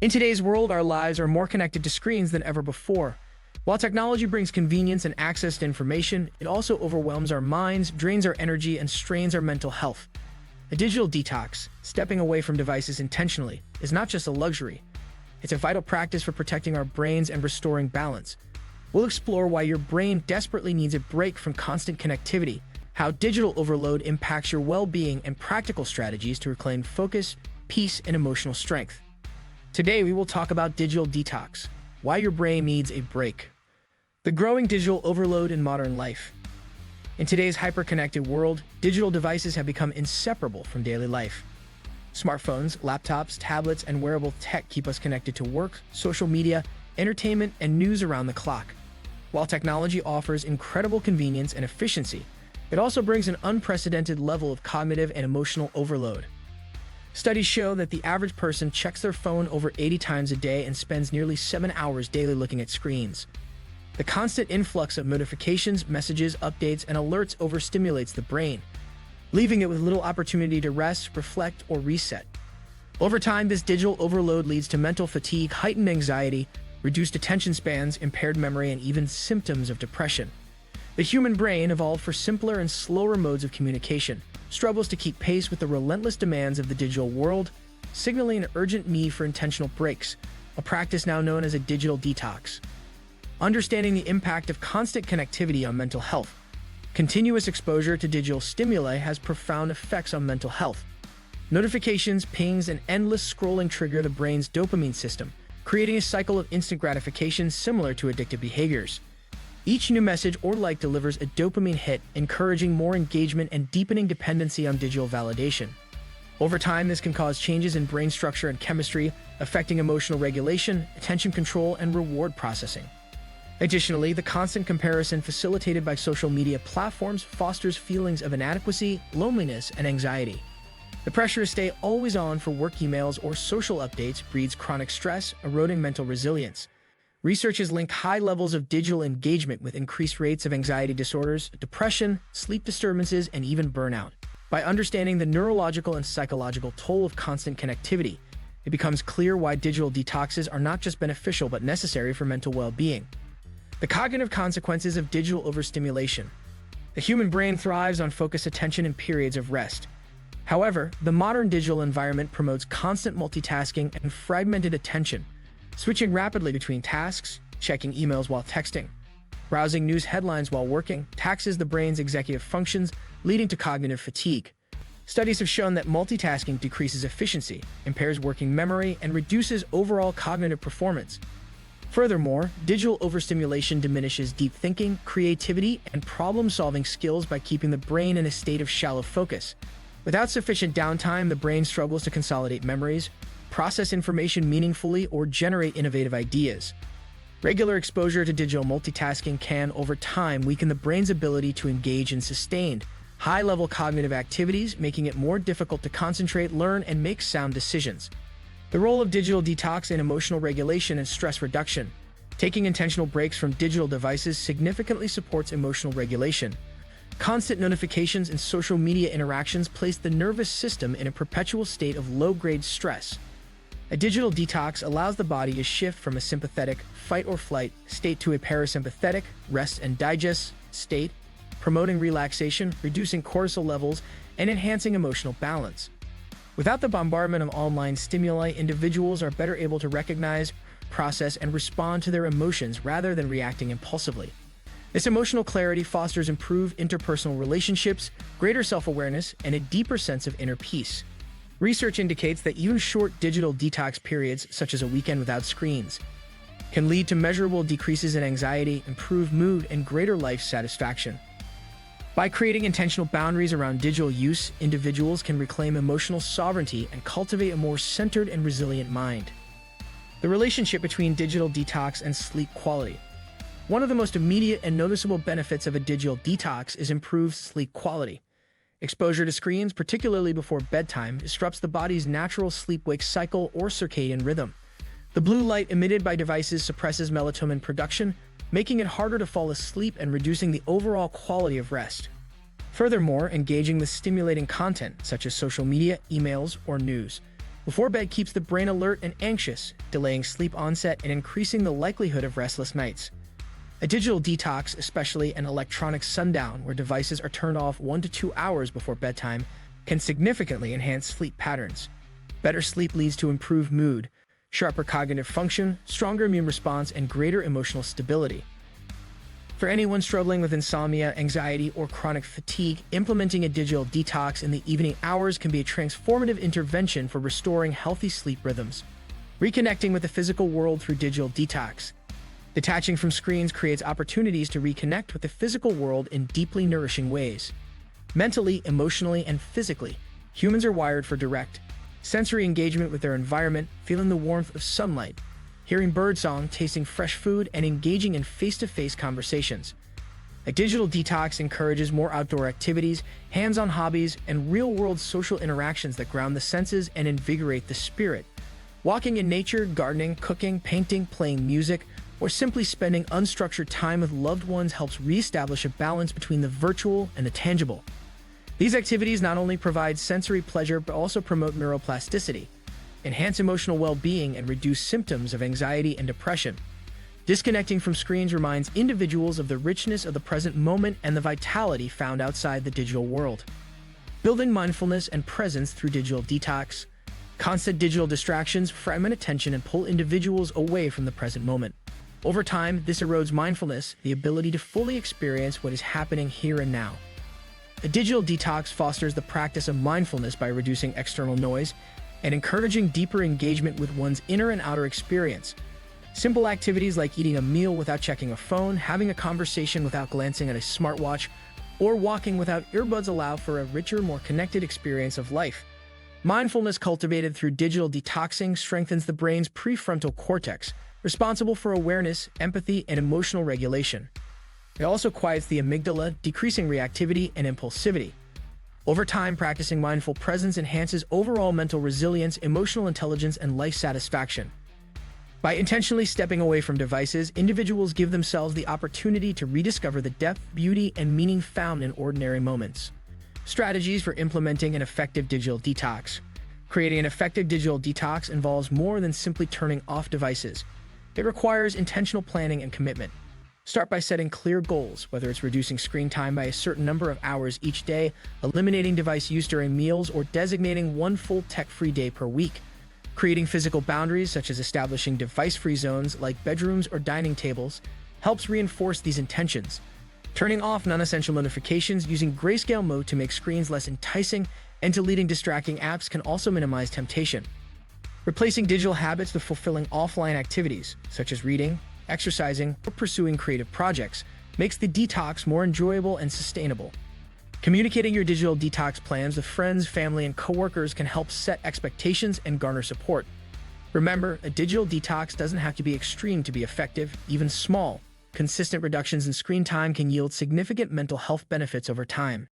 In today's world, our lives are more connected to screens than ever before. While technology brings convenience and access to information, it also overwhelms our minds, drains our energy, and strains our mental health. A digital detox, stepping away from devices intentionally, is not just a luxury. It's a vital practice for protecting our brains and restoring balance. We'll explore why your brain desperately needs a break from constant connectivity, how digital overload impacts your well-being, and practical strategies to reclaim focus, peace, and emotional strength. Today, we will talk about digital detox, why your brain needs a break. The growing digital overload in modern life. In today's hyper-connected world, digital devices have become inseparable from daily life. Smartphones, laptops, tablets, and wearable tech keep us connected to work, social media, entertainment, and news around the clock. While technology offers incredible convenience and efficiency, it also brings an unprecedented level of cognitive and emotional overload. Studies show that the average person checks their phone over 80 times a day and spends nearly 7 hours daily looking at screens. The constant influx of notifications, messages, updates, and alerts overstimulates the brain, leaving it with little opportunity to rest, reflect, or reset. Over time, this digital overload leads to mental fatigue, heightened anxiety, reduced attention spans, impaired memory, and even symptoms of depression. The human brain, evolved for simpler and slower modes of communication, struggles to keep pace with the relentless demands of the digital world, signaling an urgent need for intentional breaks, a practice now known as a digital detox. Understanding the impact of constant connectivity on mental health. Continuous exposure to digital stimuli has profound effects on mental health. Notifications, pings, and endless scrolling trigger the brain's dopamine system, creating a cycle of instant gratification similar to addictive behaviors. Each new message or like delivers a dopamine hit, encouraging more engagement and deepening dependency on digital validation. Over time, this can cause changes in brain structure and chemistry, affecting emotional regulation, attention control, and reward processing. Additionally, the constant comparison facilitated by social media platforms fosters feelings of inadequacy, loneliness, and anxiety. The pressure to stay always on for work emails or social updates breeds chronic stress, eroding mental resilience. Research has linked high levels of digital engagement with increased rates of anxiety disorders, depression, sleep disturbances, and even burnout. By understanding the neurological and psychological toll of constant connectivity, it becomes clear why digital detoxes are not just beneficial but necessary for mental well-being. The cognitive consequences of digital overstimulation. The human brain thrives on focused attention in periods of rest. However, the modern digital environment promotes constant multitasking and fragmented attention, switching rapidly between tasks, checking emails while texting, browsing news headlines while working, taxes the brain's executive functions, leading to cognitive fatigue. Studies have shown that multitasking decreases efficiency, impairs working memory, and reduces overall cognitive performance. Furthermore, digital overstimulation diminishes deep thinking, creativity, and problem-solving skills by keeping the brain in a state of shallow focus. Without sufficient downtime, the brain struggles to consolidate memories, process information meaningfully, or generate innovative ideas. Regular exposure to digital multitasking can, over time, weaken the brain's ability to engage in sustained, high-level cognitive activities, making it more difficult to concentrate, learn, and make sound decisions. The role of digital detox in emotional regulation and stress reduction. Taking intentional breaks from digital devices significantly supports emotional regulation. Constant notifications and social media interactions place the nervous system in a perpetual state of low-grade stress. A digital detox allows the body to shift from a sympathetic, fight-or-flight state to a parasympathetic, rest and digest state, promoting relaxation, reducing cortisol levels, and enhancing emotional balance. Without the bombardment of online stimuli, individuals are better able to recognize, process, and respond to their emotions rather than reacting impulsively. This emotional clarity fosters improved interpersonal relationships, greater self-awareness, and a deeper sense of inner peace. Research indicates that even short digital detox periods, such as a weekend without screens, can lead to measurable decreases in anxiety, improved mood, and greater life satisfaction. By creating intentional boundaries around digital use, individuals can reclaim emotional sovereignty and cultivate a more centered and resilient mind. The relationship between digital detox and sleep quality. One of the most immediate and noticeable benefits of a digital detox is improved sleep quality. Exposure to screens, particularly before bedtime, disrupts the body's natural sleep-wake cycle or circadian rhythm. The blue light emitted by devices suppresses melatonin production, making it harder to fall asleep and reducing the overall quality of rest. Furthermore, engaging with stimulating content, such as social media, emails, or news, Before bed keeps the brain alert and anxious, delaying sleep onset and increasing the likelihood of restless nights. A digital detox, especially an electronic sundown where devices are turned off 1 to 2 hours before bedtime, can significantly enhance sleep patterns. Better sleep leads to improved mood, sharper cognitive function, stronger immune response, and greater emotional stability. For anyone struggling with insomnia, anxiety, or chronic fatigue, implementing a digital detox in the evening hours can be a transformative intervention for restoring healthy sleep rhythms. Reconnecting with the physical world through digital detox. Detaching from screens creates opportunities to reconnect with the physical world in deeply nourishing ways. Mentally, emotionally, and physically, humans are wired for direct, sensory engagement with their environment, feeling the warmth of sunlight, hearing birdsong, tasting fresh food, and engaging in face-to-face conversations. A digital detox encourages more outdoor activities, hands-on hobbies, and real-world social interactions that ground the senses and invigorate the spirit. Walking in nature, gardening, cooking, painting, playing music, or simply spending unstructured time with loved ones helps reestablish a balance between the virtual and the tangible. These activities not only provide sensory pleasure but also promote neuroplasticity, enhance emotional well-being, and reduce symptoms of anxiety and depression. Disconnecting from screens reminds individuals of the richness of the present moment and the vitality found outside the digital world. Building mindfulness and presence through digital detox. Constant digital distractions fragment attention and pull individuals away from the present moment. Over time, this erodes mindfulness, the ability to fully experience what is happening here and now. A digital detox fosters the practice of mindfulness by reducing external noise and encouraging deeper engagement with one's inner and outer experience. Simple activities like eating a meal without checking a phone, having a conversation without glancing at a smartwatch, or walking without earbuds allow for a richer, more connected experience of life. Mindfulness cultivated through digital detoxing strengthens the brain's prefrontal cortex, responsible for awareness, empathy, and emotional regulation. It also quiets the amygdala, decreasing reactivity and impulsivity. Over time, practicing mindful presence enhances overall mental resilience, emotional intelligence, and life satisfaction. By intentionally stepping away from devices, individuals give themselves the opportunity to rediscover the depth, beauty, and meaning found in ordinary moments. Strategies for implementing an effective digital detox. Creating an effective digital detox involves more than simply turning off devices. It requires intentional planning and commitment. Start by setting clear goals, whether it's reducing screen time by a certain number of hours each day, eliminating device use during meals, or designating one full tech-free day per week. Creating physical boundaries, such as establishing device-free zones like bedrooms or dining tables, helps reinforce these intentions. Turning off non-essential notifications using grayscale mode to make screens less enticing and deleting distracting apps can also minimize temptation. Replacing digital habits with fulfilling offline activities, such as reading, exercising, or pursuing creative projects, makes the detox more enjoyable and sustainable. Communicating your digital detox plans with friends, family, and coworkers can help set expectations and garner support. Remember, a digital detox doesn't have to be extreme to be effective. Even small, consistent reductions in screen time can yield significant mental health benefits over time.